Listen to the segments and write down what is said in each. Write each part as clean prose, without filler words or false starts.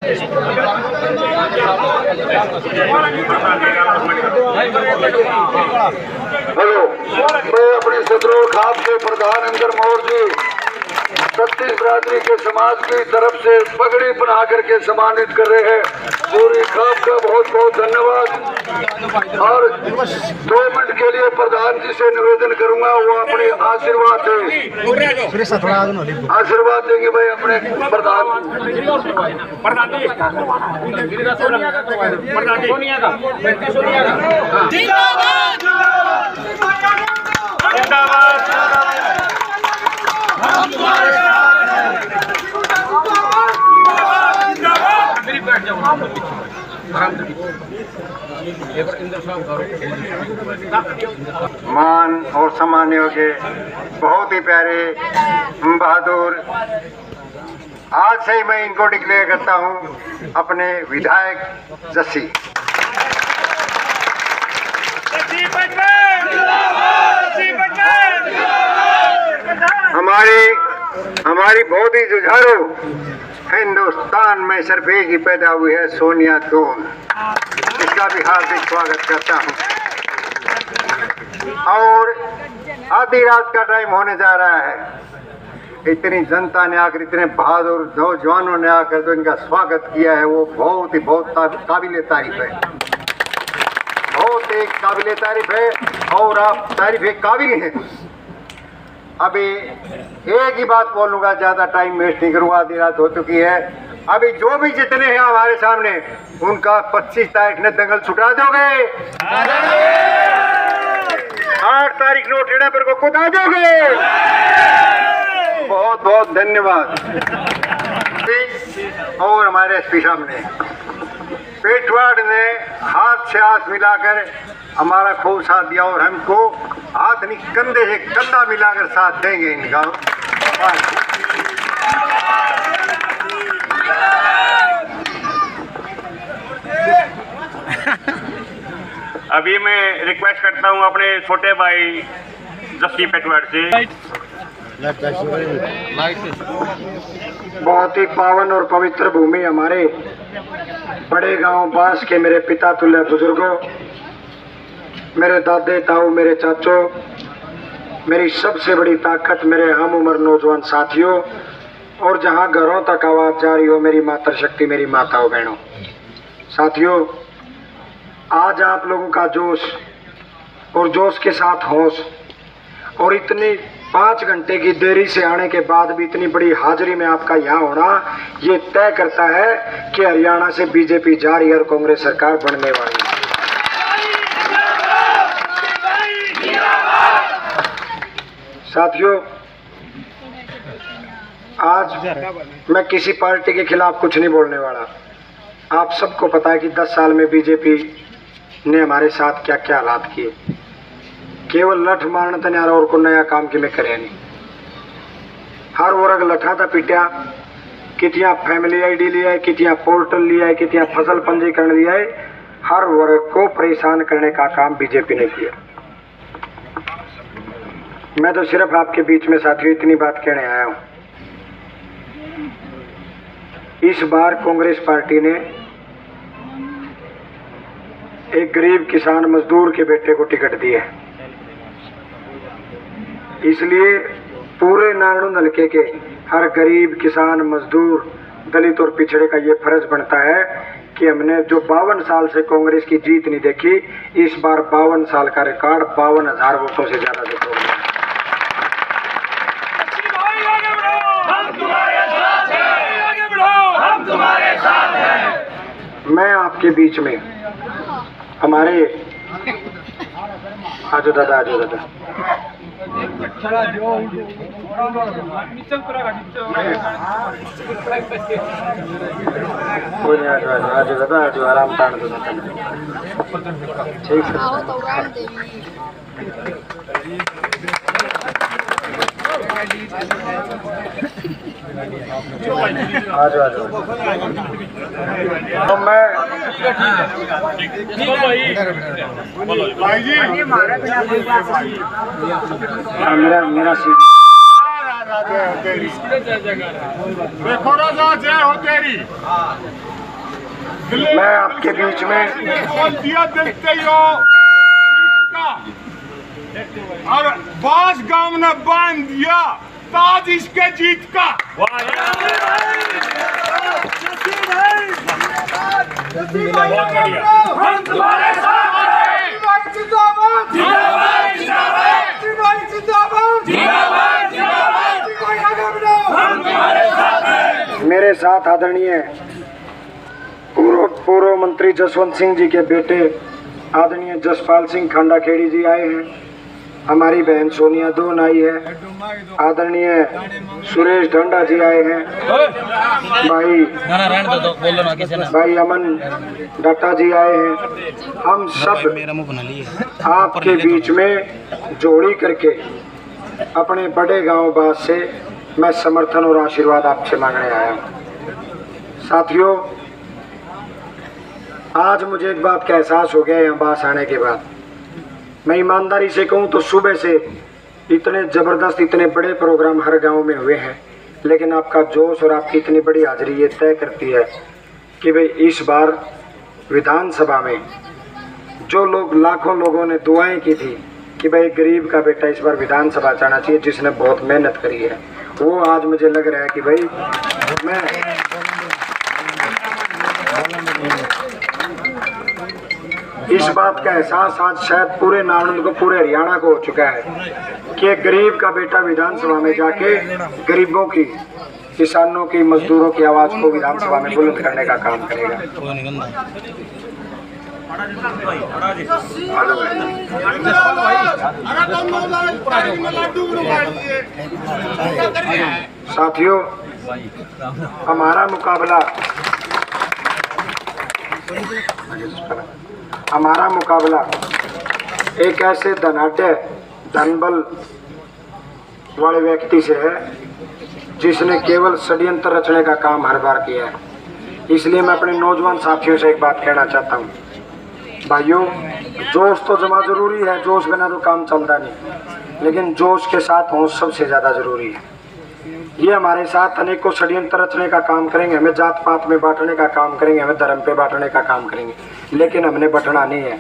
Hello, मैं अपने सदरों खाप से प्रधान अंदर मोर जी 36 बरादरी के समाज की तरफ से पगड़ी बना करके सम्मानित कर रहे हैं। पूरी खाप का बहुत बहुत धन्यवाद। और 2 मिनट के लिए प्रधान जी से निवेदन करूंगा, वो अपने आशीर्वाद देंगे भाई अपने प्रधान मान और सम्मान योग्य बहुत ही प्यारे बहादुर, आज से ही मैं इनको डिक्लेयर करता हूं अपने विधायक जस्सी। हमारी बहुत ही जुझारू हिंदुस्तान में सिर्फ एक ही पैदा हुई है, सोनिया दोन। इसका भी हार्दिक स्वागत करता हूं। और आधी रात का टाइम होने जा रहा है, इतनी जनता ने आकर, इतने बहादुर नौजवानों ने आकर जो इनका स्वागत किया है, वो बहुत काबिले तारीफ है, बहुत एक काबिले तारीफ है। और आप तारीफ के काबिल हैं। अभी एक ही बात बोलूंगा, ज्यादा टाइम वेस्ट नहीं करूंगा, आधी रात हो चुकी है। अभी जो भी जितने हैं हमारे सामने, उनका 25 तारीख ने दंगल छुटा दोगे, 8 तारीख नोटेड़ा पर को कुदा दोगे। बहुत बहुत धन्यवाद। और हमारे एसपी साहब ने, पेटवाड़ ने हाथ से हाथ मिलाकर हमारा खूब साथ दिया, और हमको हाथ नहीं कंधे से कंधा मिलाकर साथ देंगे इनका। अभी मैं रिक्वेस्ट करता हूं अपने छोटे भाई जस्सी पेटवाड़ से। बहुत ही पावन और पवित्र भूमि हमारे बड़े गांव बांस के मेरे पिता तुल्य बुजुर्गों, मेरे दादे ताऊ, मेरे चाचों, मेरी सबसे बड़ी ताकत मेरे हम उम्र नौजवान साथियों, और जहां घरों तक आवाज जा रही हो, मेरी मातृ शक्ति, मेरी माताओं बहनों, साथियों, आज आप लोगों का जोश और जोश के साथ होश, और इतनी 5 घंटे की देरी से आने के बाद भी इतनी बड़ी हाजिरी में आपका यहाँ होना, ये तय करता है कि हरियाणा से बीजेपी जा रही है और कांग्रेस सरकार बनने वाली है। साथियों, आज मैं किसी पार्टी के खिलाफ कुछ नहीं बोलने वाला। आप सबको पता है कि 10 साल में बीजेपी ने हमारे साथ क्या क्या हालात किए। केवल लठ मारना था न्यारा, और को नया काम की में करे नहीं। हर वर्ग लठा था पिटिया, कितिया फैमिली आईडी लिया है, कितिया पोर्टल लिया है, कितिया फसल पंजीकरण लिया है। हर वर्ग को परेशान करने का काम बीजेपी ने किया। मैं तो सिर्फ आपके बीच में साथियों इतनी बात कहने आया हूं, इस बार कांग्रेस पार्टी ने एक गरीब किसान मजदूर के बेटे को टिकट दी है। इसलिए पूरे नारायण हल्के के हर गरीब किसान मजदूर दलित और पिछड़े का ये फर्ज बनता है कि हमने जो 52 साल से कांग्रेस की जीत नहीं देखी, इस बार 52 साल का रिकॉर्ड 52,000 वोटों से ज्यादा देखोगे। मैं आपके बीच में हमारे आजो दादा आजो दादा आजो दादा आजो आराम ताण दो ठीक है। आज तो मैं मेरा सीट देखो राजा जय हो तेरी। मैं आपके बीच में दिया देखते ही हो और बास गांव ने बांध दिया ताज इसके जीत का। हम तुम्हारे साथ हैं। जिंदाबाद जिंदाबाद जिंदाबाद जिंदाबाद जिंदाबाद हम तुम्हारे साथ हैं। मेरे साथ आदरणीय पूर्व मंत्री जसवंत सिंह जी के बेटे आदरणीय जसपाल सिंह खांडाखेड़ी जी आए हैं। हमारी बहन सोनिया दोन आई है। आदरणीय सुरेश ढंडा जी आए हैं। भाई अमन डट्टा जी आए हैं। हम सब आपके बीच में जोड़ी करके अपने बड़े गांव बास से मैं समर्थन और आशीर्वाद आपसे मांगने आया हूँ। साथियों, आज मुझे एक बात का एहसास हो गया यहाँ बास आने के बाद। मैं ईमानदारी से कहूँ तो सुबह से इतने ज़बरदस्त इतने बड़े प्रोग्राम हर गांव में हुए हैं, लेकिन आपका जोश और आपकी इतनी बड़ी हाजिरी ये तय करती है कि भाई इस बार विधानसभा में जो लोग लाखों लोगों ने दुआएं की थी कि भाई गरीब का बेटा इस बार विधानसभा जाना चाहिए, जिसने बहुत मेहनत करी है, वो आज मुझे लग रहा है कि भाई मैं इस बात का एहसास आज शायद पूरे नालंद को पूरे हरियाणा को हो चुका है कि गरीब का बेटा विधानसभा में जाके गरीबों की, किसानों की, मजदूरों की आवाज को विधानसभा में बुलंद करने का काम करेगा। साथियों, हमारा मुकाबला एक ऐसे धनाढ्य धनबल वाले व्यक्ति से है जिसने केवल षड्यंत्र रचने का काम हर बार किया है। इसलिए मैं अपने नौजवान साथियों से एक बात कहना चाहता हूँ, भाइयों, जोश तो जमा जरूरी है, जोश बिना तो काम चलता नहीं, लेकिन जोश के साथ होश सबसे ज़्यादा ज़रूरी है। ये हमारे साथ अनेकों षड्यंत्र रचने का काम करेंगे, हमें जात पात में बांटने का काम करेंगे, हमें धर्म पे बांटने का काम करेंगे, लेकिन हमने बंटना नहीं है।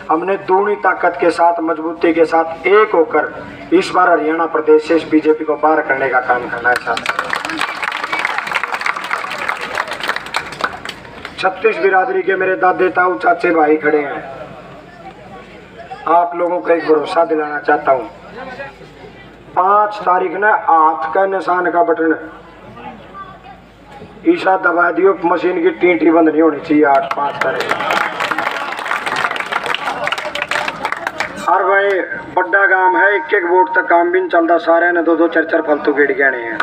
हमने दूनी ताकत के साथ, मजबूती के साथ एक होकर इस बार हरियाणा प्रदेश से इस बीजेपी को पार करने का काम करना है। साथ 36 बिरादरी के मेरे दादे ताऊ चाचे भाई खड़े हैं। आप लोगों को एक भरोसा दिलाना चाहता हूँ, 5 तारीख ने हाथ का निशान का बटन ईशा दबा दियो, मशीन की टींटी बंद नहीं होनी चाहिए 8-5 तारीख। और भाई बड़ा काम है, एक वोट तक काम भी नहीं चलता, सारे ने 2-2 4-4 फालतू गेड़ गए हैं।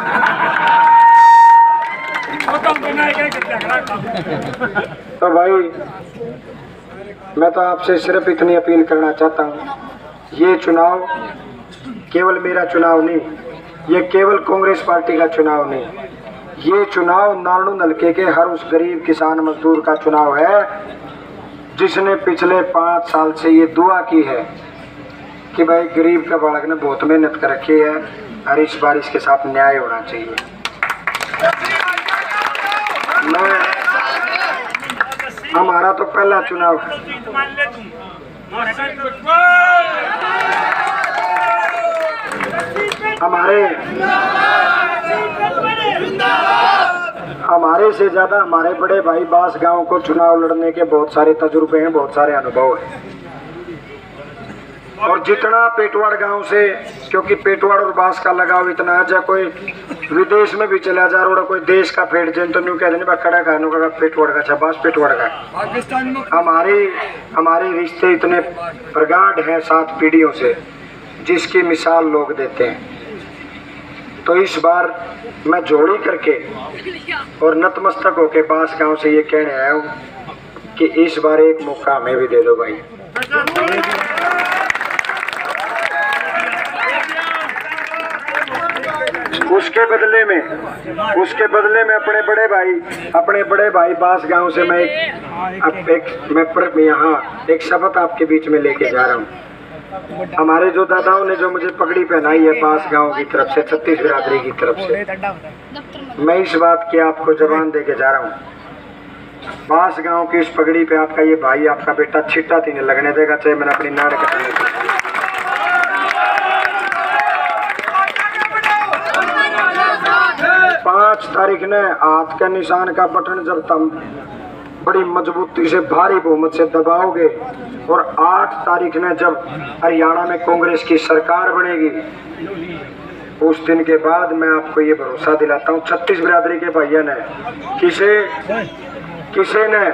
तो भाई मैं तो आपसे सिर्फ इतनी अपील करना चाहता हूँ, ये चुनाव केवल मेरा चुनाव नहीं, ये केवल कांग्रेस पार्टी का चुनाव नहीं, ये चुनाव नारनूंद हल्के के हर उस गरीब किसान मजदूर का चुनाव है जिसने पिछले 5 साल से ये दुआ की है कि भाई गरीब का बालक ने बहुत मेहनत कर रखी है और इस बार इसके साथ न्याय होना चाहिए। हमारा तो पहला चुनाव हमारे से ज़्यादा हमारे बड़े भाई बास गांव को चुनाव लड़ने के बहुत सारे तजुर्बे हैं, बहुत सारे अनुभव हैं। और जितना पेटवाड़ गांव से, क्योंकि पेटवाड़ और बास का लगाव इतना है, जब कोई विदेश में भी चला जा रहा, कोई देश का फेट जन तो न्यू कह देने खड़ा खानों का पेटवाड़ का, बास पेटवाड़ का। हमारे रिश्ते इतने प्रगाढ़ हैं 7 पीढ़ियों से, जिसकी मिसाल लोग देते हैं। तो इस बार मैं जोड़ी करके और नतमस्तक होके बास गांव से ये कहने आया हूँ कि इस बार एक मौका हमें भी दे दो भाई। उसके बदले में अपने बड़े भाई बास गांव से मैं यहाँ एक शपथ आपके बीच में लेके जा रहा हूँ। हमारे जो दादाओं ने जो मुझे पगड़ी पहनाई है बास गांव की तरफ से, 36 बिरादरी की तरफ से, मैं इस बात की आपको जबान दे के जा रहा हूँ बास गांव की इस पगड़ी पे आपका ये भाई, आपका बेटा छिट्टा तीन लगने देगा, चाहे मैंने अपनी नाड़ कटाने की। 5 तारीख ने हाथ के निशान का बटन जब तुम बड़ी मजबूती से भारी बहुमत से दबाओगे और 8 तारीख ने जब हरियाणा में कांग्रेस की सरकार बनेगी, उस दिन के बाद मैं आपको ये भरोसा दिलाता हूँ, 36 बिरादरी के भैया ने किसी ने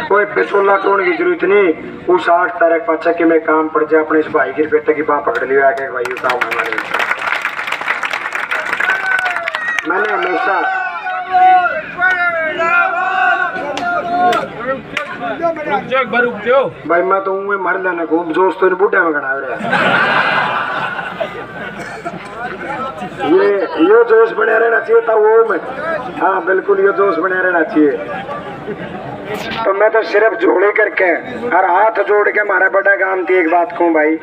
कोई पिछोला टोन की जरूरत नहीं। उस 8 तारीख पाचा कि मैं काम पड़ जाए, अपने इस भाई की बेटे की बाँ पकड़ लिया आके भाई उठाओ। मैंने हमेशा भाई मैं तो हूँ मर लेने को जोश तो बूढ़े में गड़ा रहा ये जोश बने रहना चाहिए था वो में। हाँ बिल्कुल ये जोश बने रहना चाहिए। तो मैं तो सिर्फ जोड़े करके और हाथ जोड़ के हमारा बड़ा काम थी। एक बात कहूँ भाई,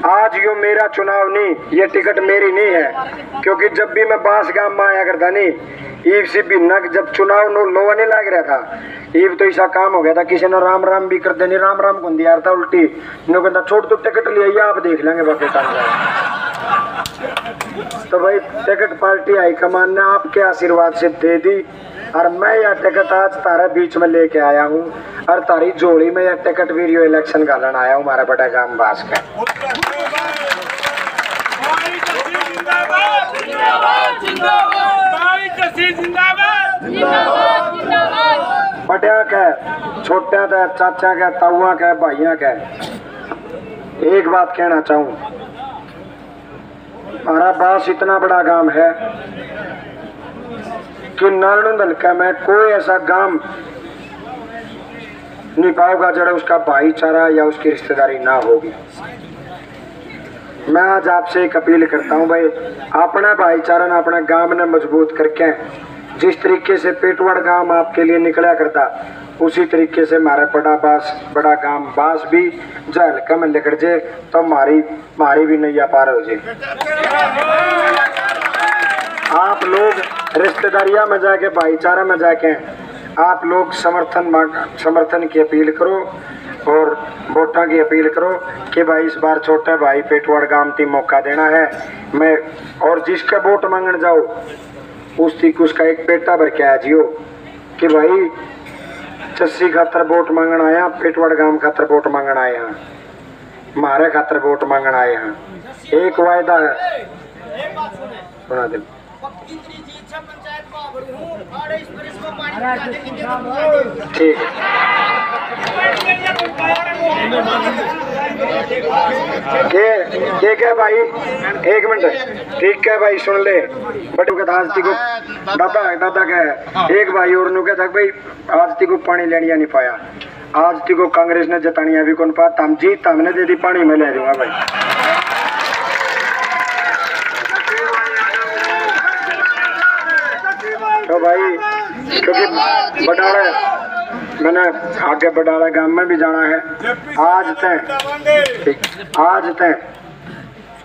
आज यो मेरा चुनाव नहीं, ये टिकट मेरी नहीं है, क्योंकि जब भी मैं बास गांव में आया करता नहीं, ईब से भी नग जब चुनाव नो लोवा नहीं लग रहा था, ईब तो ऐसा काम हो गया था, किसी ने राम राम भी कर देनी, राम राम को दिया था उल्टी नो कहता छोड़ तो टिकट लिया आप देख लेंगे बाकी काम। तो भाई टिकट पार्टी हाईकमान ने आपके आशीर्वाद से दे दी और मैं यह टिकट आज तारे बीच में लेके आया हूँ और तारी जोड़ी में यह टिकट वीडियो इलेक्शन गालन आया हूँ हमारा बड़ा गांव बास का। बटिया के, छोटा के, चाचा के, ताऊआ के, भाइया के, एक बात कहना चाहूँ, हमारा बास इतना बड़ा गांव है कि नारायण हल्का में कोई ऐसा गांव नहीं पाओगा जरा उसका भाईचारा या उसकी रिश्तेदारी ना होगी। मैं आज आपसे एक अपील करता हूं भाई, अपना भाईचारा ना अपना गांव ने मजबूत करके, जिस तरीके से पेटवाड़ गांव आपके लिए निकला करता, उसी तरीके से हमारा बड़ा गांव बास भी जल कम निकल जाए तो हमारी भी नैया पार हो जाए। आप लोग रिश्तेदारियां में जाके, भाईचारा में जाके आप लोग समर्थन की अपील करो और वोटा की अपील करो कि भाई इस बार छोटे भाई पेटवाड़ गांव ती मौका देना है। मैं और जिसका वोट मांगने जाओ उसका एक पेटा भर के आ जियो कि भाई चस्सी खातर वोट मांगन आया, पेटवाड़ गांव खातर वोट मांगन आए हैं, हमारे खातर वोट मांगन आए हैं। एक वायदा है, सुना दे ठीक है भाई, एक मिनट, ठीक है भाई सुन ले। बट आज को दादा का एक भाई और नु कहता भाई आज ती को पानी लेनिया नहीं पाया, आज ती को कांग्रेस ने जतानिया भी कौन पा, तम जीत हमने दे दी पानी में ले दूंगा भाई। तो भाई क्योंकि बटाला मैंने आगे बटाला गांव में भी जाना है, आज तय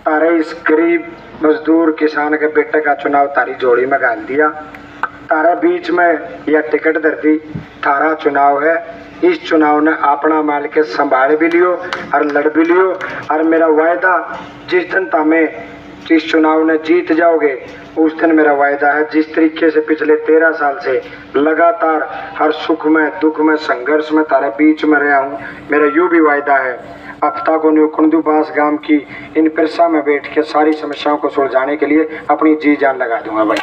तारे इस गरीब मजदूर किसान के बेटे का चुनाव तारी जोड़ी में गाल दिया, तारा बीच में यह टिकट धरती, तारा चुनाव है, इस चुनाव ने अपना माल के संभाल भी लियो और लड़ भी लियो। और मेरा वायदा जिस दिन तमें इस चुनाव ने जीत जाओगे उस दिन मेरा वायदा है, जिस तरीके से पिछले 13 साल से लगातार हर सुख में दुख में संघर्ष में तारे बीच में रहा हूँ, मेरा यूँ भी वायदा है हफ्ता को न्यूकुंदू बास गांव की इन पिरसा में बैठ के सारी समस्याओं को सुलझाने के लिए अपनी जी जान लगा दूंगा भाई।